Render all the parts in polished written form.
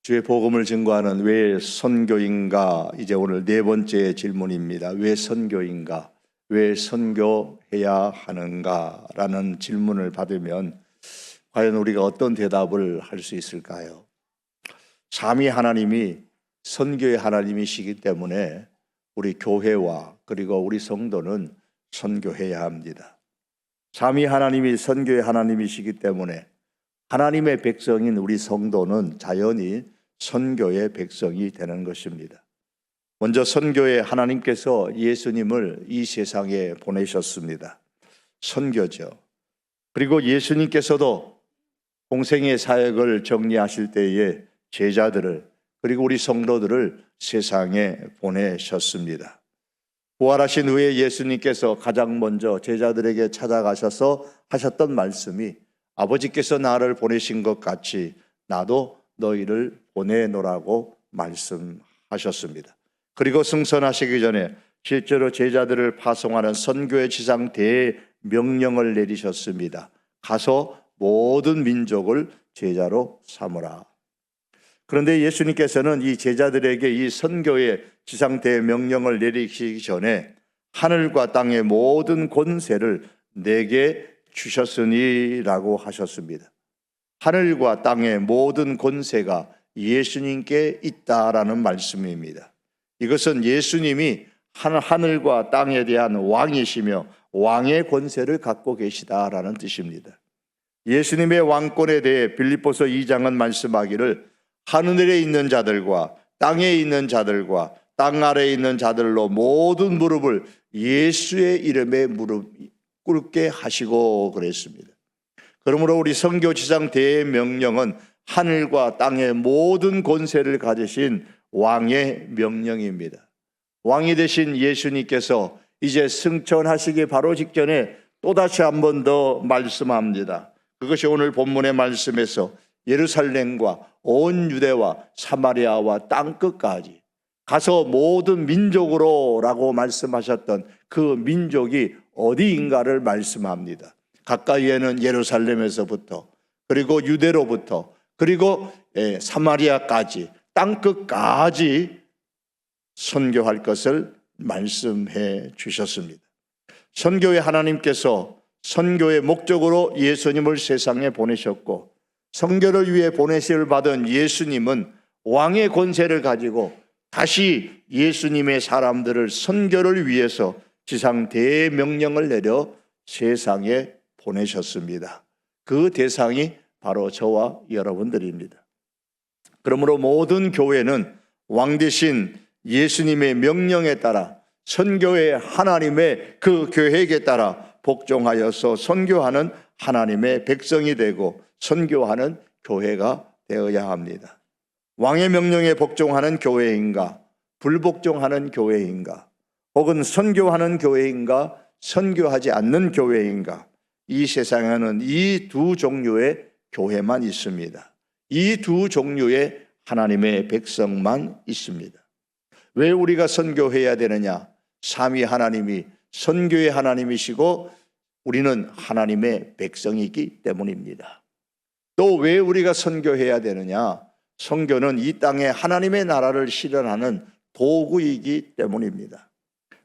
주의 복음을 증거하는 왜 선교인가? 이제 오늘 네 번째 질문입니다. 왜 선교인가? 왜 선교해야 하는가? 라는 질문을 받으면 과연 우리가 어떤 대답을 할 수 있을까요? 삼위 하나님이 선교의 하나님이시기 때문에 우리 교회와 그리고 우리 성도는 선교해야 합니다. 삼위 하나님이 선교의 하나님이시기 때문에 하나님의 백성인 우리 성도는 자연히 선교의 백성이 되는 것입니다. 먼저 선교에 하나님께서 예수님을 이 세상에 보내셨습니다. 선교죠. 그리고 예수님께서도 공생의 사역을 정리하실 때에 제자들을 그리고 우리 성도들을 세상에 보내셨습니다. 부활하신 후에 예수님께서 가장 먼저 제자들에게 찾아가셔서 하셨던 말씀이 아버지께서 나를 보내신 것 같이 나도 너희를 보내노라고 말씀하셨습니다. 그리고 승선하시기 전에 실제로 제자들을 파송하는 선교의 지상 대명령을 내리셨습니다. 가서 모든 민족을 제자로 삼으라. 그런데 예수님께서는 이 제자들에게 이 선교의 지상 대명령을 내리시기 전에 하늘과 땅의 모든 권세를 내게 주셨으니라고 하셨습니다. 하늘과 땅의 모든 권세가 예수님께 있다라는 말씀입니다. 이것은 예수님이 하늘과 땅에 대한 왕이시며 왕의 권세를 갖고 계시다라는 뜻입니다. 예수님의 왕권에 대해 빌립보서 2장은 말씀하기를 하늘에 있는 자들과 땅에 있는 자들과 땅 아래에 있는 자들로 모든 무릎을 예수의 이름에 무릎 꿇게 하시고 그랬습니다. 그러므로 우리 선교지상 대명령은 하늘과 땅의 모든 권세를 가지신 왕의 명령입니다. 왕이 되신 예수님께서 이제 승천하시기 바로 직전에 또다시 한 번 더 말씀합니다. 그것이 오늘 본문의 말씀에서 예루살렘과 온 유대와 사마리아와 땅끝까지 가서 모든 민족으로 라고 말씀하셨던 그 민족이 어디인가를 말씀합니다. 가까이에는 예루살렘에서부터 그리고 유대로부터 그리고 사마리아까지 땅끝까지 선교할 것을 말씀해 주셨습니다. 선교의 하나님께서 선교의 목적으로 예수님을 세상에 보내셨고 선교를 위해 보내심을 받은 예수님은 왕의 권세를 가지고 다시 예수님의 사람들을 선교를 위해서 지상 대명령을 내려 세상에 보내셨습니다. 그 대상이 바로 저와 여러분들입니다. 그러므로 모든 교회는 왕 대신 예수님의 명령에 따라 선교의 하나님의 그 계획에 따라 복종하여서 선교하는 하나님의 백성이 되고 선교하는 교회가 되어야 합니다. 왕의 명령에 복종하는 교회인가, 불복종하는 교회인가, 혹은 선교하는 교회인가, 선교하지 않는 교회인가, 이 세상에는 이 두 종류의 교회만 있습니다. 이 두 종류의 하나님의 백성만 있습니다. 왜 우리가 선교해야 되느냐? 삼위 하나님이 선교의 하나님이시고 우리는 하나님의 백성이기 때문입니다. 또 왜 우리가 선교해야 되느냐? 선교는 이 땅에 하나님의 나라를 실현하는 도구이기 때문입니다.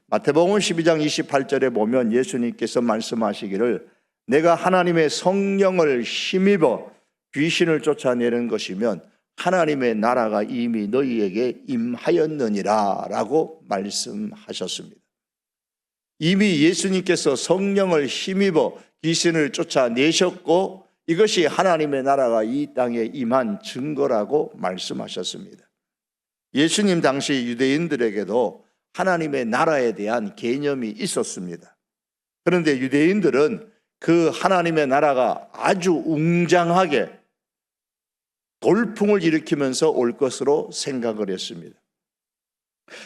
마태복음 12장 28절에 보면 예수님께서 말씀하시기를 내가 하나님의 성령을 힘입어 귀신을 쫓아내는 것이면 하나님의 나라가 이미 너희에게 임하였느니라 라고 말씀하셨습니다. 이미 예수님께서 성령을 힘입어 귀신을 쫓아내셨고 이것이 하나님의 나라가 이 땅에 임한 증거라고 말씀하셨습니다. 예수님 당시 유대인들에게도 하나님의 나라에 대한 개념이 있었습니다. 그런데 유대인들은 그 하나님의 나라가 아주 웅장하게 돌풍을 일으키면서 올 것으로 생각을 했습니다.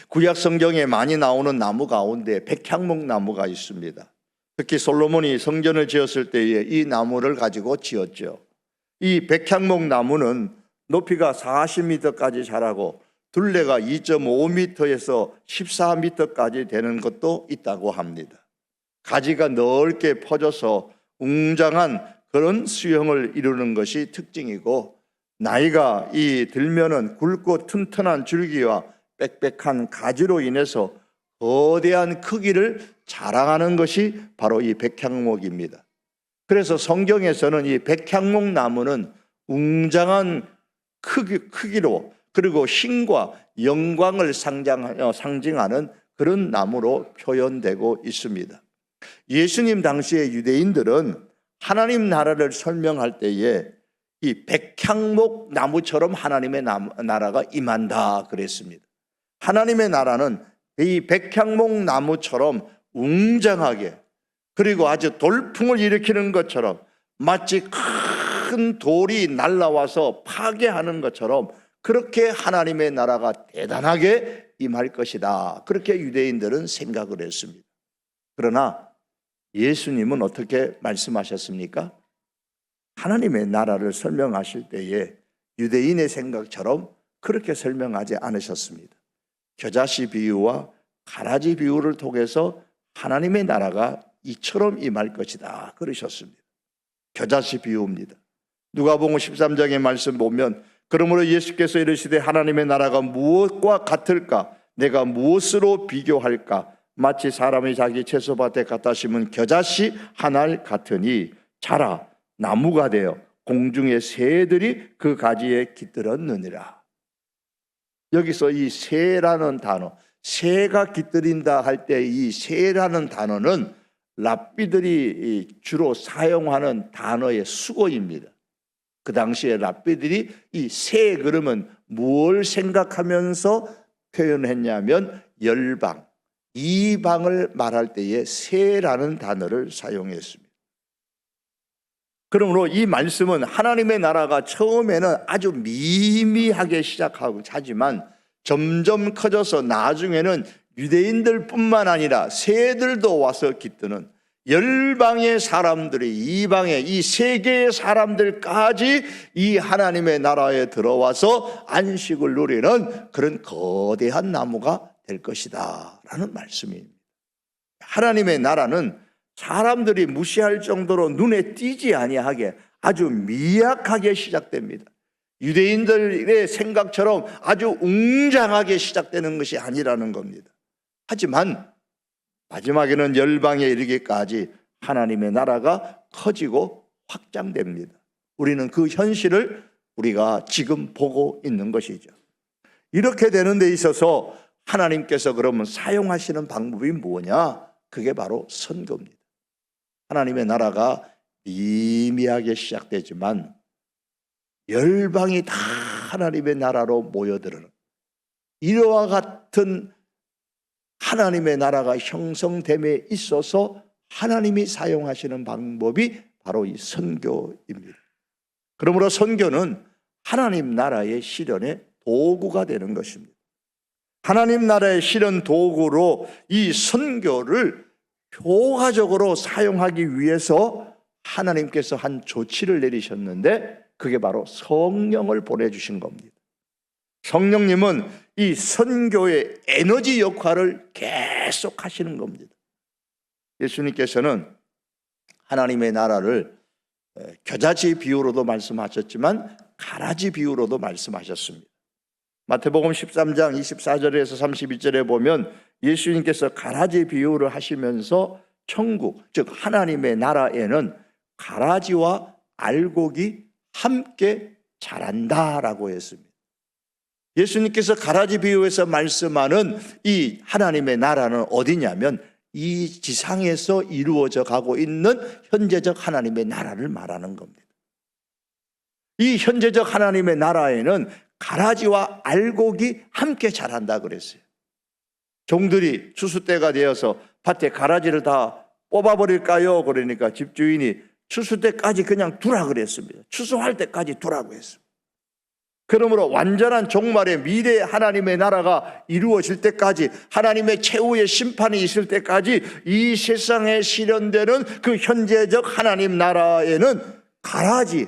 구약 성경에 많이 나오는 나무 가운데 백향목 나무가 있습니다. 특히 솔로몬이 성전을 지었을 때에 이 나무를 가지고 지었죠. 이 백향목 나무는 높이가 40m까지 자라고 둘레가 2.5m에서 14m까지 되는 것도 있다고 합니다. 가지가 넓게 퍼져서 웅장한 그런 수형을 이루는 것이 특징이고 나이가 들면은 굵고 튼튼한 줄기와 빽빽한 가지로 인해서 거대한 크기를 자랑하는 것이 바로 이 백향목입니다. 그래서 성경에서는 이 백향목 나무는 웅장한 크기로 그리고 힘과 영광을 상징하는 그런 나무로 표현되고 있습니다. 예수님 당시의 유대인들은 하나님 나라를 설명할 때에 이 백향목 나무처럼 하나님의 나라가 임한다 그랬습니다. 하나님의 나라는 이 백향목 나무처럼 웅장하게 그리고 아주 돌풍을 일으키는 것처럼 마치 큰 돌이 날아와서 파괴하는 것처럼 그렇게 하나님의 나라가 대단하게 임할 것이다. 그렇게 유대인들은 생각을 했습니다. 그러나 예수님은 어떻게 말씀하셨습니까? 하나님의 나라를 설명하실 때에 유대인의 생각처럼 그렇게 설명하지 않으셨습니다. 겨자씨 비유와 가라지 비유를 통해서 하나님의 나라가 이처럼 임할 것이다 그러셨습니다. 겨자씨 비유입니다. 누가복음 13장의 말씀 보면 그러므로 예수께서 이르시되 하나님의 나라가 무엇과 같을까? 내가 무엇으로 비교할까? 마치 사람이 자기 채소밭에 갖다 심은 겨자씨 하나 같으니 자라 나무가 되어 공중의 새들이 그 가지에 깃들었느니라. 여기서 이 새라는 단어, 새가 깃들인다 할 때 이 새라는 단어는 랍비들이 주로 사용하는 단어의 수거입니다. 그 당시에 랍비들이 이 새 그러면 뭘 생각하면서 표현했냐면 열방, 이방을 말할 때에 새라는 단어를 사용했습니다. 그러므로 이 말씀은 하나님의 나라가 처음에는 아주 미미하게 시작하고 하지만 점점 커져서 나중에는 유대인들뿐만 아니라 새들도 와서 깃드는 열방의 사람들이 이방의 이 세계의 사람들까지 이 하나님의 나라에 들어와서 안식을 누리는 그런 거대한 나무가 될 것이다 라는 말씀입니다. 하나님의 나라는 사람들이 무시할 정도로 눈에 띄지 아니하게 아주 미약하게 시작됩니다. 유대인들의 생각처럼 아주 웅장하게 시작되는 것이 아니라는 겁니다. 하지만 마지막에는 열방에 이르기까지 하나님의 나라가 커지고 확장됩니다. 우리는 그 현실을 우리가 지금 보고 있는 것이죠. 이렇게 되는 데 있어서 하나님께서 그러면 사용하시는 방법이 뭐냐? 그게 바로 선교입니다. 하나님의 나라가 미미하게 시작되지만 열방이 다 하나님의 나라로 모여들어는 이와 같은 하나님의 나라가 형성됨에 있어서 하나님이 사용하시는 방법이 바로 이 선교입니다. 그러므로 선교는 하나님 나라의 실현의 도구가 되는 것입니다. 하나님 나라의 실현 도구로 이 선교를 효과적으로 사용하기 위해서 하나님께서 한 조치를 내리셨는데 그게 바로 성령을 보내주신 겁니다. 성령님은 이 선교의 에너지 역할을 계속 하시는 겁니다. 예수님께서는 하나님의 나라를 겨자씨 비유로도 말씀하셨지만 가라지 비유로도 말씀하셨습니다. 마태복음 13장 24절에서 32절에 보면 예수님께서 가라지 비유를 하시면서 천국, 즉 하나님의 나라에는 가라지와 알곡이 함께 자란다라고 했습니다. 예수님께서 가라지 비유에서 말씀하는 이 하나님의 나라는 어디냐면 이 지상에서 이루어져 가고 있는 현재적 하나님의 나라를 말하는 겁니다. 이 현재적 하나님의 나라에는 가라지와 알곡이 함께 자란다 그랬어요. 종들이 추수 때가 되어서 밭에 가라지를 다 뽑아버릴까요? 그러니까 집주인이 추수 때까지 그냥 두라 그랬습니다. 추수할 때까지 두라고 했습니다. 그러므로 완전한 종말의 미래 하나님의 나라가 이루어질 때까지 하나님의 최후의 심판이 있을 때까지 이 세상에 실현되는 그 현재적 하나님 나라에는 가라지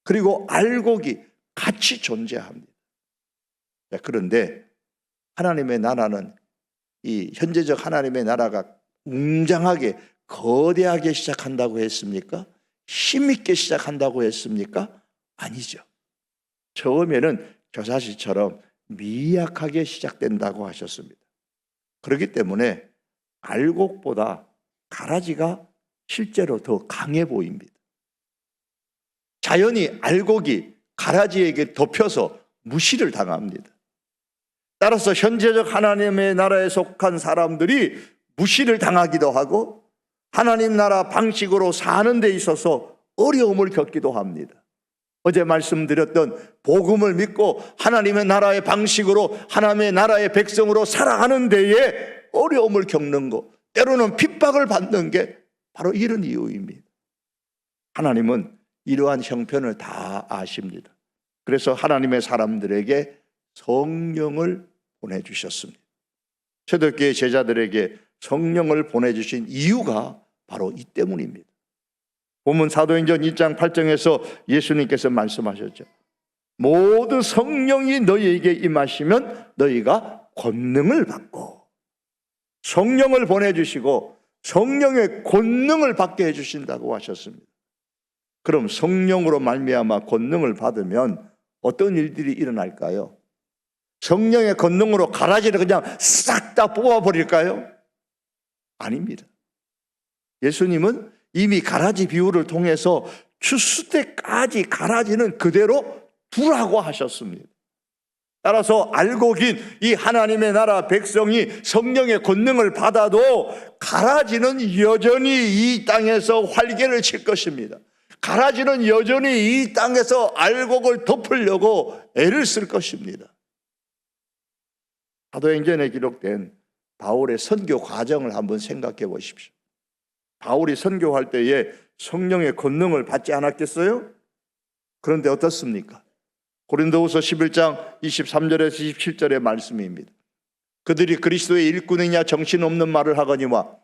그리고 알곡이 같이 존재합니다. 그런데 하나님의 나라는 이 현재적 하나님의 나라가 웅장하게 거대하게 시작한다고 했습니까? 힘있게 시작한다고 했습니까? 아니죠. 처음에는 겨자씨처럼 미약하게 시작된다고 하셨습니다. 그렇기 때문에 알곡보다 가라지가 실제로 더 강해 보입니다. 자연히 알곡이 가라지에게 덮여서 무시를 당합니다. 따라서 현재적 하나님의 나라에 속한 사람들이 무시를 당하기도 하고 하나님 나라 방식으로 사는 데 있어서 어려움을 겪기도 합니다. 어제 말씀드렸던 복음을 믿고 하나님의 나라의 방식으로 하나님의 나라의 백성으로 살아가는 데에 어려움을 겪는 것, 때로는 핍박을 받는 게 바로 이런 이유입니다. 하나님은 이러한 형편을 다 아십니다. 그래서 하나님의 사람들에게 성령을 보내주셨습니다. 초대교회 제자들에게 성령을 보내주신 이유가 바로 이 때문입니다. 본문 사도행전 1장 8절에서 예수님께서 말씀하셨죠. 모두 성령이 너희에게 임하시면 너희가 권능을 받고, 성령을 보내주시고 성령의 권능을 받게 해주신다고 하셨습니다. 그럼 성령으로 말미암아 권능을 받으면 어떤 일들이 일어날까요? 성령의 권능으로 가라지를 그냥 싹 다 뽑아버릴까요? 아닙니다. 예수님은 이미 가라지 비유를 통해서 추수 때까지 가라지는 그대로 두라고 하셨습니다. 따라서 알곡인 이 하나님의 나라 백성이 성령의 권능을 받아도 가라지는 여전히 이 땅에서 활개를 칠 것입니다. 가라지는 여전히 이 땅에서 알곡을 덮으려고 애를 쓸 것입니다. 사도행전에 기록된 바울의 선교 과정을 한번 생각해 보십시오. 바울이 선교할 때에 성령의 권능을 받지 않았겠어요? 그런데 어떻습니까? 고린도후서 11장 23절에서 27절의 말씀입니다. 그들이 그리스도의 일꾼이냐 정신없는 말을 하거니와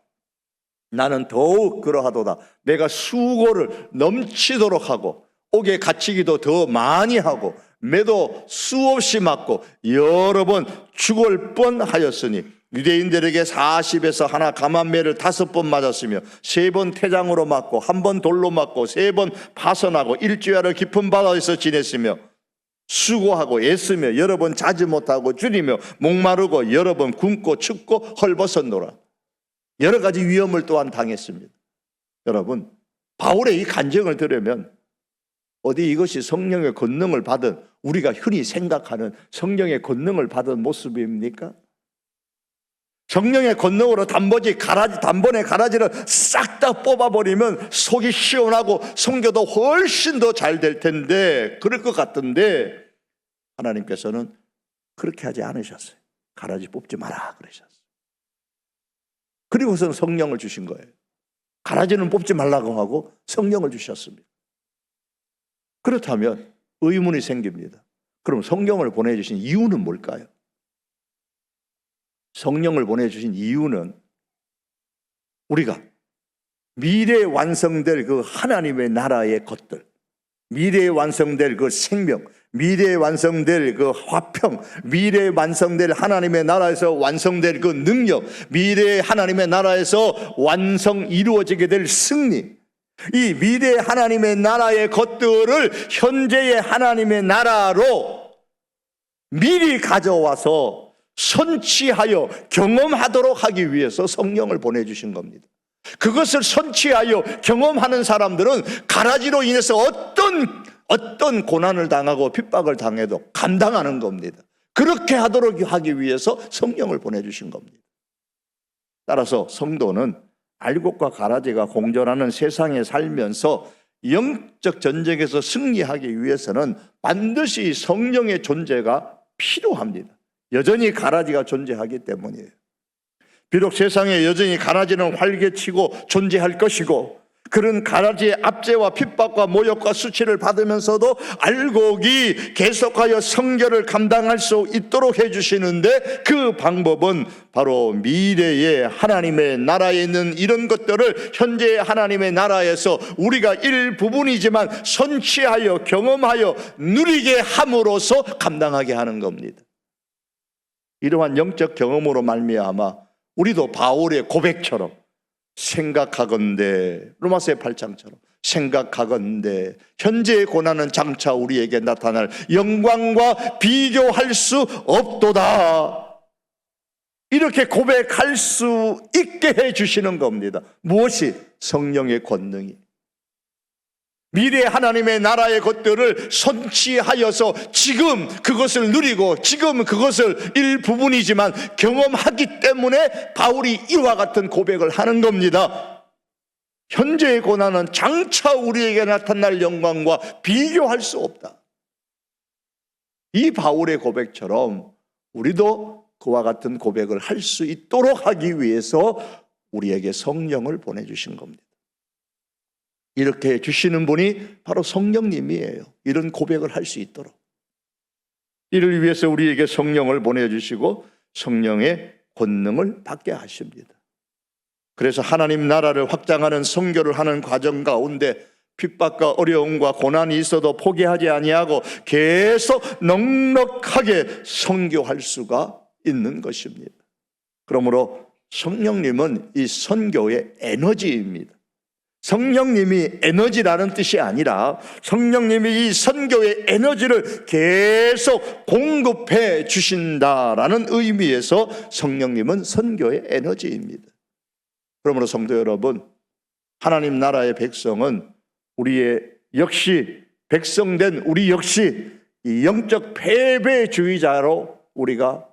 나는 더욱 그러하도다. 내가 수고를 넘치도록 하고 옥에 갇히기도 더 많이 하고 매도 수없이 맞고 여러 번 죽을 뻔하였으니 유대인들에게 40에서 하나 감한매를 5번 맞았으며 3번 태장으로 맞고 1번 돌로 맞고 3번 파선하고 일주야를 깊은 바다에서 지냈으며 수고하고 애쓰며 여러 번 자지 못하고 줄이며 목마르고 여러 번 굶고 춥고 헐벗었노라. 여러 가지 위험을 또한 당했습니다. 여러분, 바울의 이 간증을 들으면 어디 이것이 성령의 권능을 받은, 우리가 흔히 생각하는 성령의 권능을 받은 모습입니까? 성령의 권능으로 단번에 가라지를 싹 다 뽑아버리면 속이 시원하고 성교도 훨씬 더 잘 될 텐데, 그럴 것 같은데 하나님께서는 그렇게 하지 않으셨어요. 가라지 뽑지 마라 그러셨어요. 그리고선 성령을 주신 거예요. 가라지는 뽑지 말라고 하고 성령을 주셨습니다. 그렇다면 의문이 생깁니다. 그럼 성령을 보내주신 이유는 뭘까요? 성령을 보내주신 이유는 우리가 미래에 완성될 그 하나님의 나라의 것들, 미래에 완성될 그 생명, 미래에 완성될 그 화평, 미래에 완성될 하나님의 나라에서 완성될 그 능력, 미래에 하나님의 나라에서 완성 이루어지게 될 승리, 이 미래의 하나님의 나라의 것들을 현재의 하나님의 나라로 미리 가져와서 선취하여 경험하도록 하기 위해서 성령을 보내주신 겁니다. 그것을 선취하여 경험하는 사람들은 가라지로 인해서 어떤 고난을 당하고 핍박을 당해도 감당하는 겁니다. 그렇게 하도록 하기 위해서 성령을 보내주신 겁니다. 따라서 성도는 알곡과 가라지가 공존하는 세상에 살면서 영적 전쟁에서 승리하기 위해서는 반드시 성령의 존재가 필요합니다. 여전히 가라지가 존재하기 때문이에요. 비록 세상에 여전히 가라지는 활개치고 존재할 것이고 그런 가라지의 압제와 핍박과 모욕과 수치를 받으면서도 알곡이 계속하여 성결을 감당할 수 있도록 해주시는데, 그 방법은 바로 미래의 하나님의 나라에 있는 이런 것들을 현재의 하나님의 나라에서 우리가 일부분이지만 선취하여 경험하여 누리게 함으로써 감당하게 하는 겁니다. 이러한 영적 경험으로 말미암아 우리도 바울의 고백처럼 생각하건대, 로마서 8장처럼 생각하건대 현재의 고난은 장차 우리에게 나타날 영광과 비교할 수 없도다. 이렇게 고백할 수 있게 해주시는 겁니다. 무엇이? 성령의 권능이. 미래 하나님의 나라의 것들을 선취하여서 지금 그것을 누리고 지금 그것을 일부분이지만 경험하기 때문에 바울이 이와 같은 고백을 하는 겁니다. 현재의 고난은 장차 우리에게 나타날 영광과 비교할 수 없다. 이 바울의 고백처럼 우리도 그와 같은 고백을 할 수 있도록 하기 위해서 우리에게 성령을 보내주신 겁니다. 이렇게 주시는 분이 바로 성령님이에요. 이런 고백을 할 수 있도록. 이를 위해서 우리에게 성령을 보내주시고 성령의 권능을 받게 하십니다. 그래서 하나님 나라를 확장하는 선교를 하는 과정 가운데 핍박과 어려움과 고난이 있어도 포기하지 아니하고 계속 넉넉하게 선교할 수가 있는 것입니다. 그러므로 성령님은 이 선교의 에너지입니다. 성령님이 에너지라는 뜻이 아니라 성령님이 이 선교의 에너지를 계속 공급해 주신다라는 의미에서 성령님은 선교의 에너지입니다. 그러므로 성도 여러분, 하나님 나라의 백성은 우리의 역시 백성된 우리 역시 이 영적 패배주의자로 우리가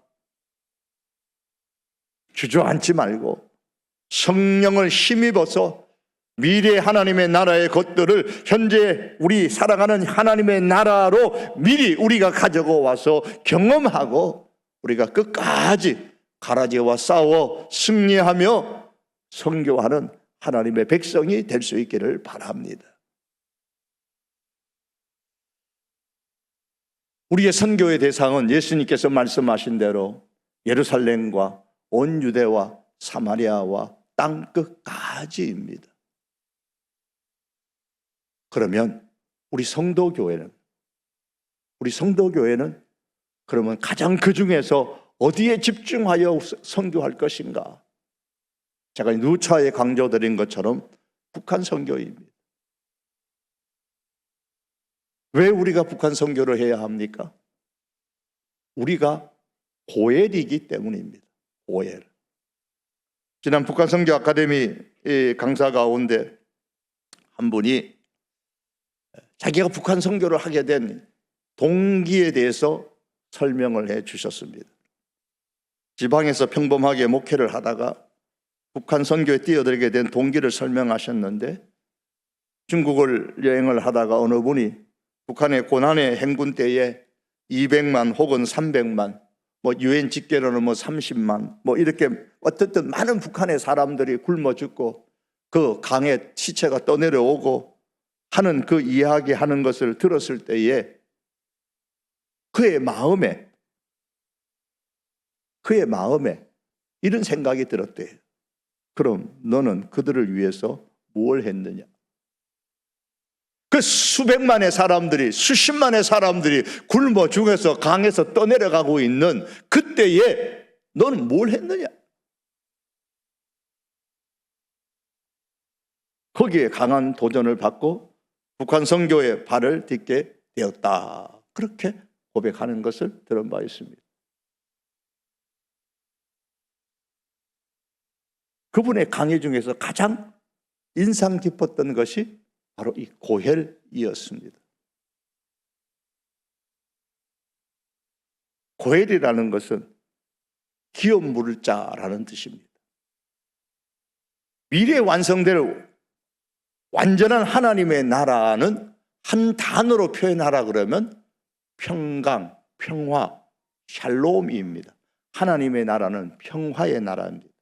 주저앉지 말고 성령을 힘입어서 미래 하나님의 나라의 것들을 현재 우리 살아가는 하나님의 나라로 미리 우리가 가지고 와서 경험하고 우리가 끝까지 가라지와 싸워 승리하며 선교하는 하나님의 백성이 될 수 있기를 바랍니다. 우리의 선교의 대상은 예수님께서 말씀하신 대로 예루살렘과 온 유대와 사마리아와 땅 끝까지입니다. 그러면 우리 성도교회는 그러면 가장 그 중에서 어디에 집중하여 선교할 것인가? 제가 누차에 강조드린 것처럼 북한 선교입니다. 왜 우리가 북한 선교를 해야 합니까? 우리가 고엘이기 때문입니다. 고엘. 지난 북한 선교 아카데미 강사 가운데 한 분이 자기가 북한 선교를 하게 된 동기에 대해서 설명을 해 주셨습니다. 지방에서 평범하게 목회를 하다가 북한 선교에 뛰어들게 된 동기를 설명하셨는데, 중국을 여행을 하다가 어느 분이 북한의 고난의 행군 때에 200만 혹은 300만, 유엔 집계로는 30만, 이렇게 어쨌든 많은 북한의 사람들이 굶어 죽고 그 강에 시체가 떠내려오고 하는 그 이야기하는 것을 들었을 때에 그의 마음에 이런 생각이 들었대요. 그럼 너는 그들을 위해서 뭘 했느냐? 그 수백만의 사람들이, 수십만의 사람들이 굶어 죽어서 강에서 떠내려가고 있는 그때에 너는 뭘 했느냐? 거기에 강한 도전을 받고 북한 선교에 발을 딛게 되었다. 그렇게 고백하는 것을 들은 바 있습니다. 그분의 강의 중에서 가장 인상 깊었던 것이 바로 이 고헬이었습니다. 고헬이라는 것은 기업 물을 자라는 뜻입니다. 미래에 완성될 완전한 하나님의 나라는 한 단어로 표현하라 그러면 평강, 평화, 샬롬입니다. 하나님의 나라는 평화의 나라입니다.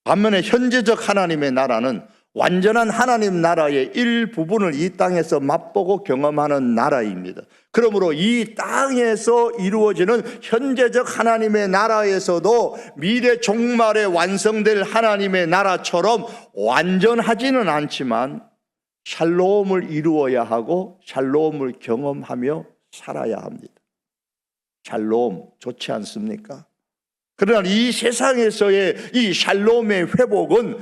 반면에 현재적 하나님의 나라는 완전한 하나님 나라의 일부분을 이 땅에서 맛보고 경험하는 나라입니다. 그러므로 이 땅에서 이루어지는 현재적 하나님의 나라에서도 미래 종말에 완성될 하나님의 나라처럼 완전하지는 않지만 샬롬을 이루어야 하고 샬롬을 경험하며 살아야 합니다. 샬롬 좋지 않습니까? 그러나 이 세상에서의 이 샬롬의 회복은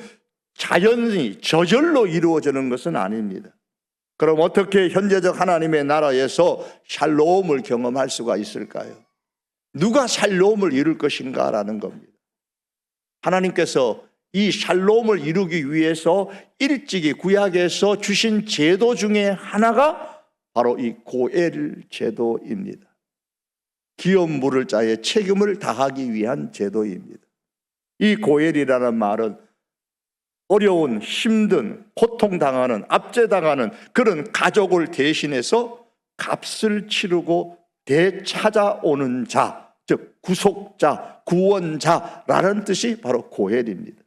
자연히 저절로 이루어지는 것은 아닙니다. 그럼 어떻게 현재적 하나님의 나라에서 샬롬을 경험할 수가 있을까요? 누가 샬롬을 이룰 것인가라는 겁니다. 하나님께서 이 샬롬을 이루기 위해서 일찍이 구약에서 주신 제도 중에 하나가 바로 이 고엘 제도입니다. 기업 물을 자의 책임을 다하기 위한 제도입니다. 이 고엘이라는 말은 어려운, 힘든, 고통당하는, 압제당하는 그런 가족을 대신해서 값을 치르고 되찾아오는 자, 즉 구속자, 구원자라는 뜻이 바로 고엘입니다.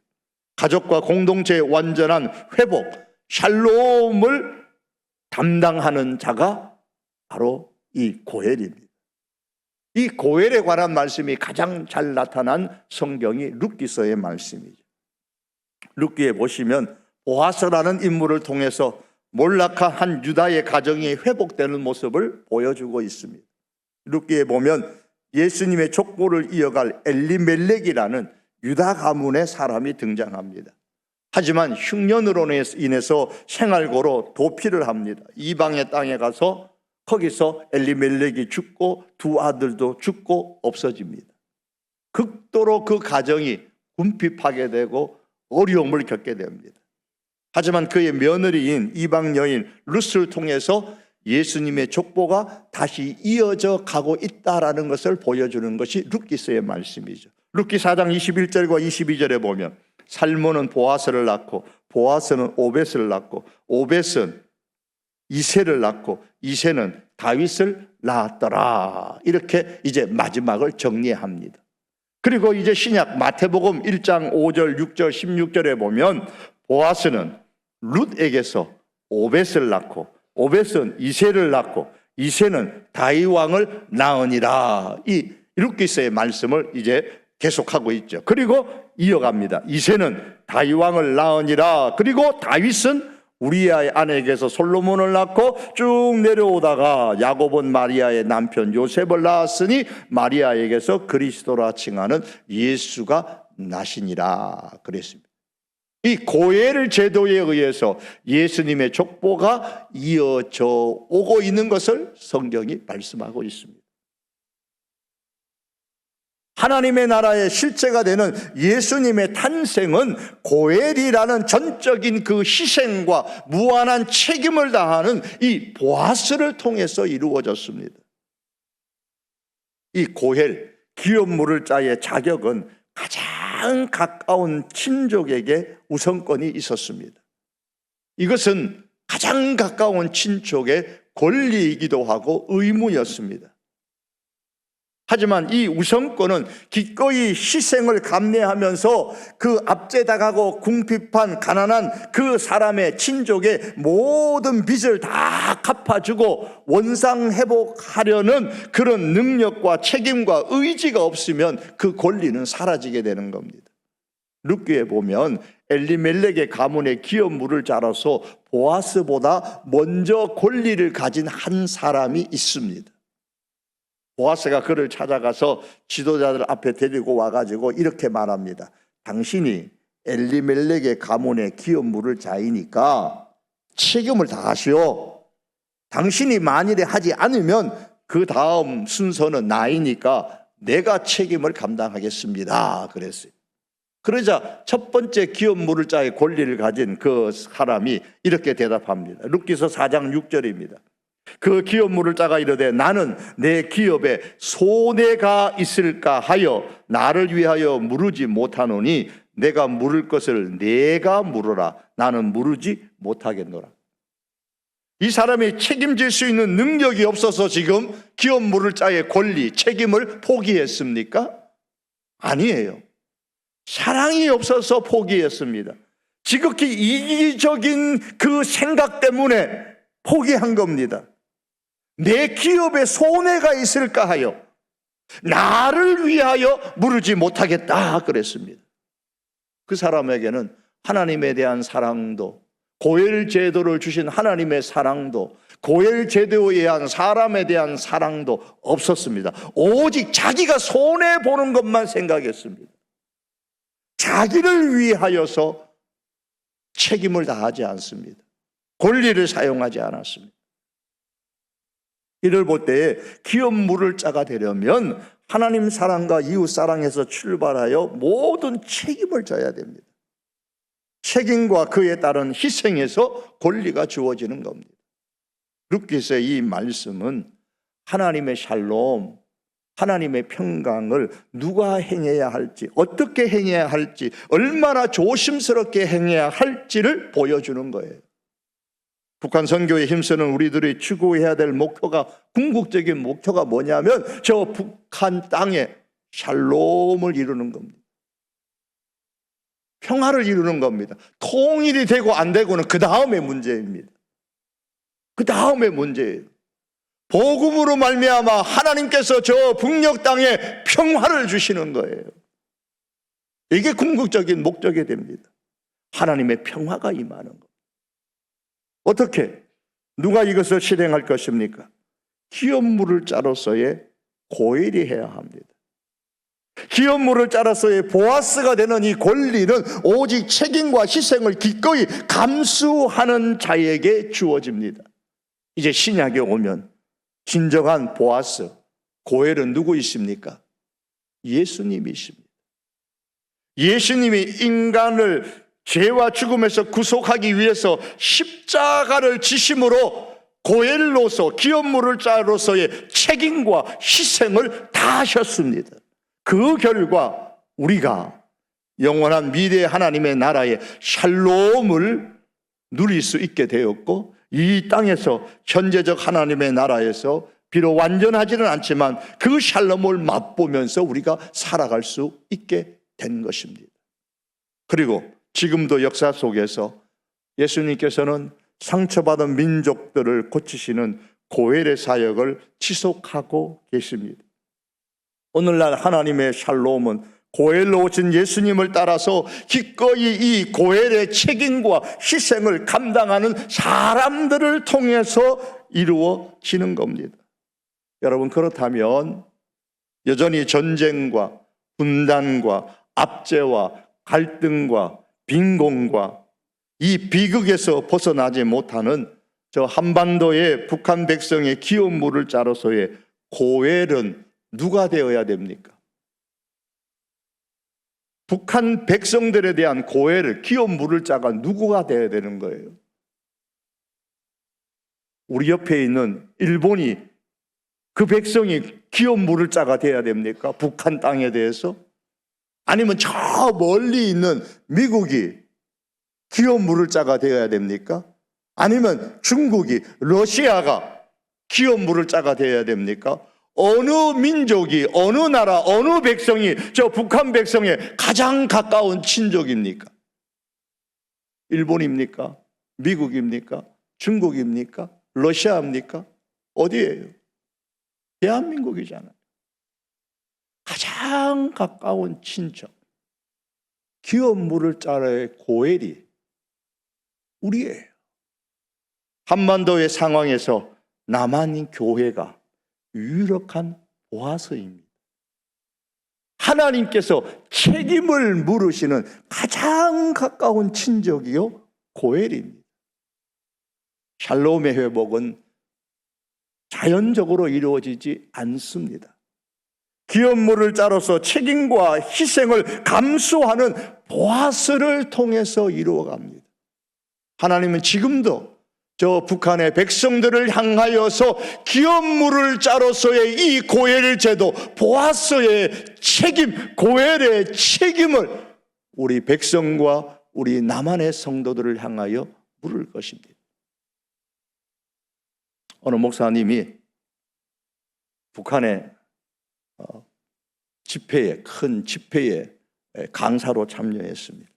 가족과 공동체의 완전한 회복, 샬롬을 담당하는 자가 바로 이 고엘입니다. 이 고엘에 관한 말씀이 가장 잘 나타난 성경이 룻기서의 말씀이죠. 룻기에 보시면 보아스라는 인물을 통해서 몰락한 한 유다의 가정이 회복되는 모습을 보여주고 있습니다. 룻기에 보면 예수님의 족보를 이어갈 엘리멜렉이라는 유다 가문의 사람이 등장합니다. 하지만 흉년으로 인해서 생활고로 도피를 합니다. 이방의 땅에 가서 거기서 엘리멜렉이 죽고 두 아들도 죽고 없어집니다. 극도로 그 가정이 궁핍하게 되고 어려움을 겪게 됩니다. 하지만 그의 며느리인 이방 여인 룻을 통해서 예수님의 족보가 다시 이어져 가고 있다라는 것을 보여주는 것이 룻기서의 말씀이죠. 룻기 4장 21절과 22절에 보면 살몬은 보아스를 낳고 보아스는 오벳을 낳고 오벳은 이새를 낳고 이새는 다윗을 낳았더라. 이렇게 이제 마지막을 정리합니다. 그리고 이제 신약 마태복음 1장 5절 6절 16절에 보면 보아스는 룻에게서 오벳을 낳고 오벳은 이새를 낳고 이새는 다윗 왕을 낳으니라. 이 룻기서의 말씀을 이제 계속하고 있죠. 그리고 이어갑니다. 이새는 다윗 왕을 낳으니라. 그리고 다윗은 우리아의 아내에게서 솔로몬을 낳고 쭉 내려오다가 야곱은 마리아의 남편 요셉을 낳았으니 마리아에게서 그리스도라 칭하는 예수가 나시니라 그랬습니다. 이 고엘 제도에 의해서 예수님의 족보가 이어져 오고 있는 것을 성경이 말씀하고 있습니다. 하나님의 나라의 실제가 되는 예수님의 탄생은 고엘이라는 전적인 그 희생과 무한한 책임을 다하는 이 보아스를 통해서 이루어졌습니다. 이 고엘, 기업 물을 자의 자격은 가장 가까운 친족에게 우선권이 있었습니다. 이것은 가장 가까운 친족의 권리이기도 하고 의무였습니다. 하지만 이 우선권은 기꺼이 희생을 감내하면서 그 압제당하고 궁핍한 가난한 그 사람의 친족의 모든 빚을 다 갚아주고 원상회복하려는 그런 능력과 책임과 의지가 없으면 그 권리는 사라지게 되는 겁니다. 룻기에 보면 엘리멜렉의 가문의 기업 물을 자라서 보아스보다 먼저 권리를 가진 한 사람이 있습니다. 보아스가 그를 찾아가서 지도자들 앞에 데리고 와가지고 이렇게 말합니다. 당신이 엘리멜렉의 가문의 기업 물을 자이니까 책임을 다하시오. 당신이 만일에 하지 않으면 그 다음 순서는 나이니까 내가 책임을 감당하겠습니다. 그랬어요. 그러자 첫 번째 기업 물을 자의 권리를 가진 그 사람이 이렇게 대답합니다. 룻기서 4장 6절입니다. 그 기업 물을 자가 이르되 나는 내 기업에 손해가 있을까 하여 나를 위하여 물으지 못하노니 내가 물을 것을 내가 물으라. 나는 물으지 못하겠노라. 이 사람이 책임질 수 있는 능력이 없어서 지금 기업 물을 자의 권리, 책임을 포기했습니까? 아니에요. 사랑이 없어서 포기했습니다. 지극히 이기적인 그 생각 때문에 포기한 겁니다. 내 기업에 손해가 있을까 하여 나를 위하여 물으지 못하겠다 그랬습니다. 그 사람에게는 하나님에 대한 사랑도, 고엘 제도를 주신 하나님의 사랑도, 고엘 제도에 의한 사람에 대한 사랑도 없었습니다. 오직 자기가 손해보는 것만 생각했습니다. 자기를 위하여서 책임을 다하지 않습니다. 권리를 사용하지 않았습니다. 이를 볼 때에 기업 물을 자가 되려면 하나님 사랑과 이웃 사랑에서 출발하여 모든 책임을 져야 됩니다. 책임과 그에 따른 희생에서 권리가 주어지는 겁니다. 그렇게 해서 이 말씀은 하나님의 샬롬, 하나님의 평강을 누가 행해야 할지, 어떻게 행해야 할지, 얼마나 조심스럽게 행해야 할지를 보여주는 거예요. 북한 선교에 힘쓰는 우리들이 추구해야 될 목표가, 궁극적인 목표가 뭐냐면 저 북한 땅에 샬롬을 이루는 겁니다. 평화를 이루는 겁니다. 통일이 되고 안 되고는 그 다음의 문제입니다. 그 다음의 문제예요. 복음으로 말미암아 하나님께서 저 북녘 땅에 평화를 주시는 거예요. 이게 궁극적인 목적이 됩니다. 하나님의 평화가 임하는 것. 어떻게? 누가 이것을 실행할 것입니까? 기업 물을 자로서의 고엘이 해야 합니다. 기업 물을 자로서의 보아스가 되는 이 권리는 오직 책임과 희생을 기꺼이 감수하는 자에게 주어집니다. 이제 신약에 오면 진정한 보아스, 고엘은 누구이십니까? 예수님이십니다. 예수님이 인간을 죄와 죽음에서 구속하기 위해서 십자가를 지심으로 고엘로서, 기업 물을 자로서의 책임과 희생을 다 하셨습니다. 그 결과 우리가 영원한 미래 하나님의 나라의 샬롬을 누릴 수 있게 되었고, 이 땅에서 현재적 하나님의 나라에서 비록 완전하지는 않지만 그 샬롬을 맛보면서 우리가 살아갈 수 있게 된 것입니다. 그리고 지금도 역사 속에서 예수님께서는 상처받은 민족들을 고치시는 고엘의 사역을 지속하고 계십니다. 오늘날 하나님의 샬롬은 고엘로 오신 예수님을 따라서 기꺼이 이 고엘의 책임과 희생을 감당하는 사람들을 통해서 이루어지는 겁니다. 여러분, 그렇다면 여전히 전쟁과 분단과 압제와 갈등과 빈곤과 이 비극에서 벗어나지 못하는 저 한반도의 북한 백성의 기업 물을 자로서의 고엘은 누가 되어야 됩니까? 북한 백성들에 대한 고엘을, 기업 물을 자가 누구가 되어야 되는 거예요? 우리 옆에 있는 일본이 그 백성이 기업 물을 자가 되어야 됩니까? 북한 땅에 대해서? 아니면 저 멀리 있는 미국이 기업 물을 자가 되어야 됩니까? 아니면 중국이, 러시아가 기업 물을 자가 되어야 됩니까? 어느 민족이, 어느 나라, 어느 백성이 저 북한 백성에 가장 가까운 친족입니까? 일본입니까? 미국입니까? 중국입니까? 러시아입니까? 어디예요? 대한민국이잖아요. 가장 가까운 친척, 기업 물을 자의 고엘이 우리예요. 한반도의 상황에서 남한 교회가 유력한 보아서입니다. 하나님께서 책임을 물으시는 가장 가까운 친족이요 고엘입니다. 샬롬의 회복은 자연적으로 이루어지지 않습니다. 기업 물을 자로서 책임과 희생을 감수하는 보아스를 통해서 이루어갑니다. 하나님은 지금도 저 북한의 백성들을 향하여서 기업 물을 자로서의 이 고엘 제도, 보아스의 책임, 고엘의 책임을 우리 백성과 우리 남한의 성도들을 향하여 물을 것입니다. 어느 목사님이 북한의 집회에, 큰 집회에 강사로 참여했습니다.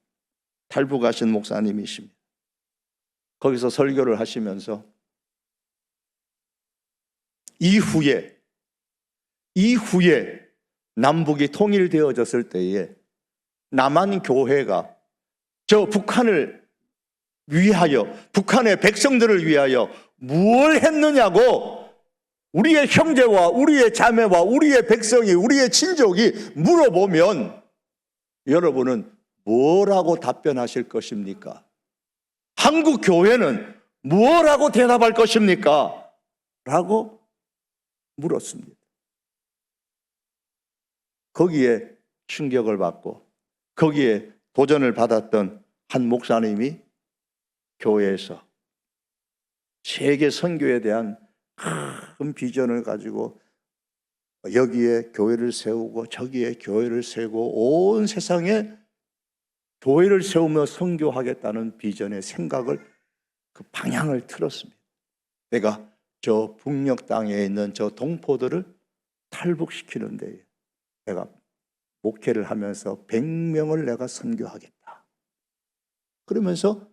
탈북하신 목사님이십니다. 거기서 설교를 하시면서 이후에 남북이 통일되어졌을 때에 남한 교회가 저 북한을 위하여, 북한의 백성들을 위하여 무엇을 했느냐고 우리의 형제와 우리의 자매와 우리의 백성이, 우리의 친족이 물어보면 여러분은 뭐라고 답변하실 것입니까? 한국 교회는 무엇라고 대답할 것입니까? 라고 물었습니다. 거기에 충격을 받고 거기에 도전을 받았던 한 목사님이 교회에서 세계 선교에 대한 큰 비전을 가지고 여기에 교회를 세우고 저기에 교회를 세우고 온 세상에 교회를 세우며 선교하겠다는 비전의 생각을, 그 방향을 틀었습니다. 내가 저 북녘 땅에 있는 저 동포들을 탈북시키는 데에 내가 목회를 하면서 100명을 내가 선교하겠다. 그러면서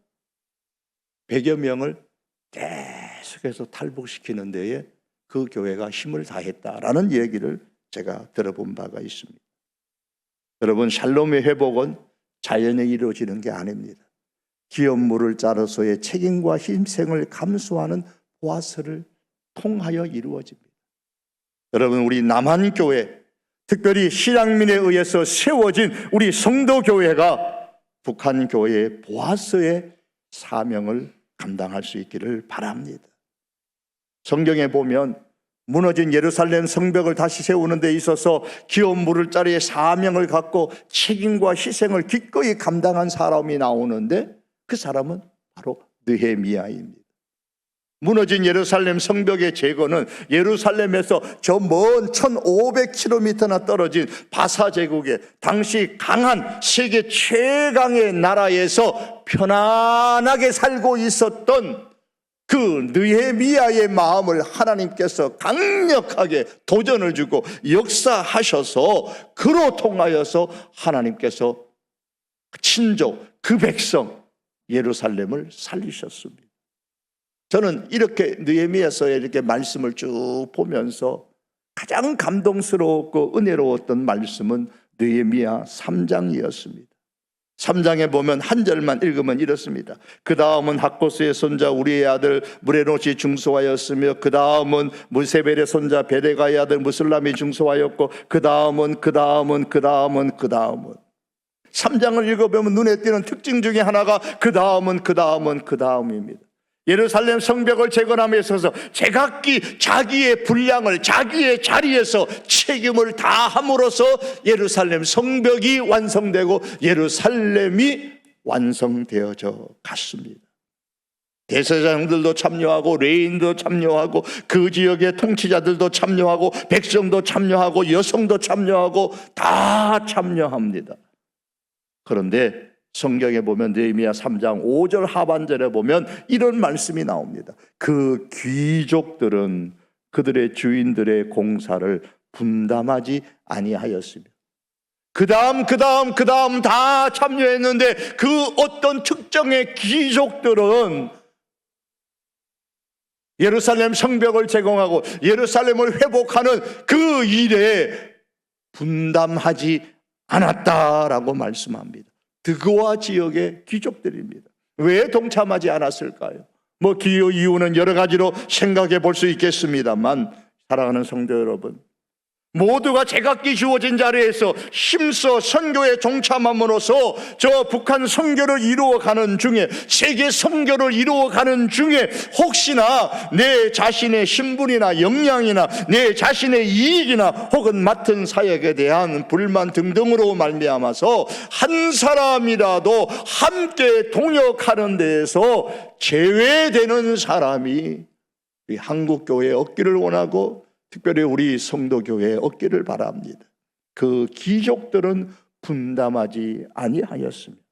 100여 명을 계속해서 탈북시키는 데에 그 교회가 힘을 다했다라는 얘기를 제가 들어본 바가 있습니다. 여러분, 샬롬의 회복은 자연에 이루어지는 게 아닙니다. 기업 물을 자로서의 책임과 희생을 감수하는 보아스를 통하여 이루어집니다. 여러분, 우리 남한교회, 특별히 신앙민에 의해서 세워진 우리 성도교회가 북한교회의 보아스의 사명을 감당할 수 있기를 바랍니다. 성경에 보면 무너진 예루살렘 성벽을 다시 세우는 데 있어서 기업 물을 자리에 사명을 갖고 책임과 희생을 기꺼이 감당한 사람이 나오는데 그 사람은 바로 느헤미야입니다. 무너진 예루살렘 성벽의 제거는 예루살렘에서 저 먼 1500km나 떨어진 바사 제국의 당시 강한 세계 최강의 나라에서 편안하게 살고 있었던 그 느헤미야의 마음을 하나님께서 강력하게 도전을 주고 역사하셔서 그로 통하여서 하나님께서 친족, 그 백성 예루살렘을 살리셨습니다. 저는 이렇게 느헤미야서에 이렇게 말씀을 쭉 보면서 가장 감동스럽고 은혜로웠던 말씀은 느헤미야 3장이었습니다. 3장에 보면 한 절만 읽으면 이렇습니다. 그 다음은 학고스의 손자 우리의 아들 무레노시 중수하였으며 그 다음은 무세벨의 손자 베데가의 아들 무슬람이 중수하였고 그 다음은 3장을 읽어보면 눈에 띄는 특징 중에 하나가 그 다음입니다. 예루살렘 성벽을 재건함에 있어서 제각기 자기의 분량을 자기의 자리에서 책임을 다함으로써 예루살렘 성벽이 완성되고 예루살렘이 완성되어져 갔습니다. 대제사장들도 참여하고 레위인도 참여하고 그 지역의 통치자들도 참여하고 백성도 참여하고 여성도 참여하고 다 참여합니다. 그런데 성경에 보면 느헤미야 3장 5절 하반절에 보면 이런 말씀이 나옵니다. 그 귀족들은 그들의 주인들의 공사를 분담하지 아니하였으며 그 다음 다 참여했는데 그 어떤 특정의 귀족들은 예루살렘 성벽을 제공하고 예루살렘을 회복하는 그 일에 분담하지 않았다라고 말씀합니다. 드고아 지역의 귀족들입니다. 왜 동참하지 않았을까요? 기요 이유는 여러 가지로 생각해 볼 수 있겠습니다만, 사랑하는 성도 여러분, 모두가 제각기 주어진 자리에서 힘써 선교에 동참함으로써 저 북한 선교를 이루어가는 중에, 세계 선교를 이루어가는 중에 혹시나 내 자신의 신분이나 역량이나 내 자신의 이익이나 혹은 맡은 사역에 대한 불만 등등으로 말미암아서 한 사람이라도 함께 동역하는 데에서 제외되는 사람이 우리 한국교회에 없기를 원하고 특별히 우리 성도교회에 없기를 바랍니다. 그 귀족들은 분담하지 아니하였습니다.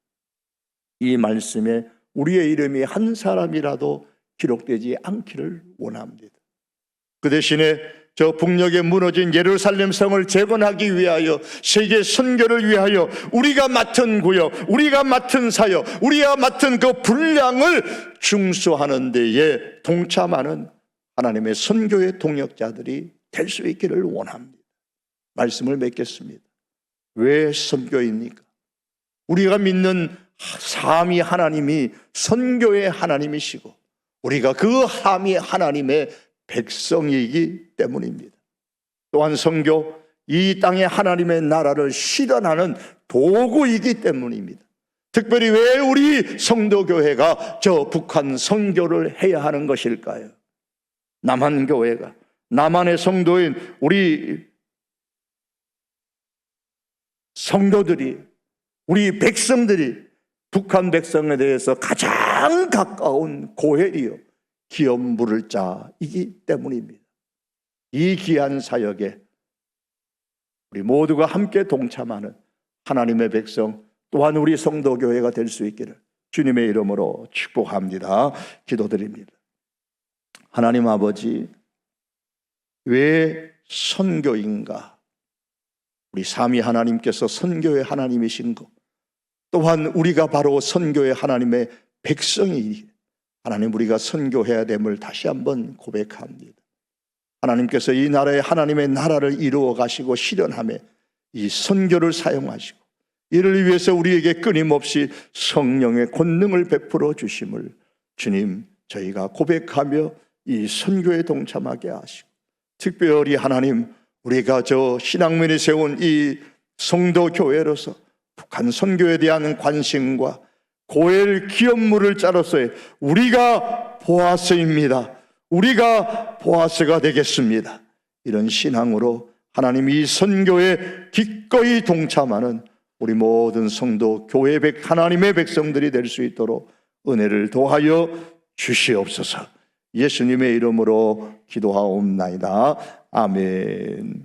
이 말씀에 우리의 이름이 한 사람이라도 기록되지 않기를 원합니다. 그 대신에 저 북녘에 무너진 예루살렘 성을 재건하기 위하여 세계 선교를 위하여 우리가 맡은 구역, 우리가 맡은 사역, 우리가 맡은 그 분량을 중수하는 데에 동참하는 하나님의 선교의 동역자들이 될 수 있기를 원합니다. 말씀을 맺겠습니다. 왜 선교입니까? 우리가 믿는 삼위 하나님이 선교의 하나님이시고 우리가 그 삼위 하나님의 백성이기 때문입니다. 또한 선교, 이 땅의 하나님의 나라를 실현하는 도구이기 때문입니다. 특별히 왜 우리 성도교회가 저 북한 선교를 해야 하는 것일까요? 남한 교회가, 남한의 성도인 우리 성도들이, 우리 백성들이 북한 백성에 대해서 가장 가까운 고혈이요 기업 물을 자이기 때문입니다. 이 귀한 사역에 우리 모두가 함께 동참하는 하나님의 백성, 또한 우리 성도교회가 될 수 있기를 주님의 이름으로 축복합니다. 기도드립니다. 하나님 아버지, 왜 선교인가? 우리 삼위 하나님께서 선교의 하나님이신 것, 또한 우리가 바로 선교의 하나님의 백성이, 하나님 우리가 선교해야 됨을 다시 한번 고백합니다. 하나님께서 이 나라에 하나님의 나라를 이루어 가시고 실현함에 이 선교를 사용하시고 이를 위해서 우리에게 끊임없이 성령의 권능을 베풀어 주심을 주님 저희가 고백하며 이 선교에 동참하게 하시고, 특별히 하나님 우리가 저 신앙민이 세운 이 성도교회로서 북한 선교에 대한 관심과 고엘 기업물을 자로서의 우리가 보아스입니다. 우리가 보아스가 되겠습니다. 이런 신앙으로 하나님 이 선교에 기꺼이 동참하는 우리 모든 성도 교회 하나님의 백성들이 될 수 있도록 은혜를 도하여 주시옵소서. 예수님의 이름으로 기도하옵나이다. 아멘.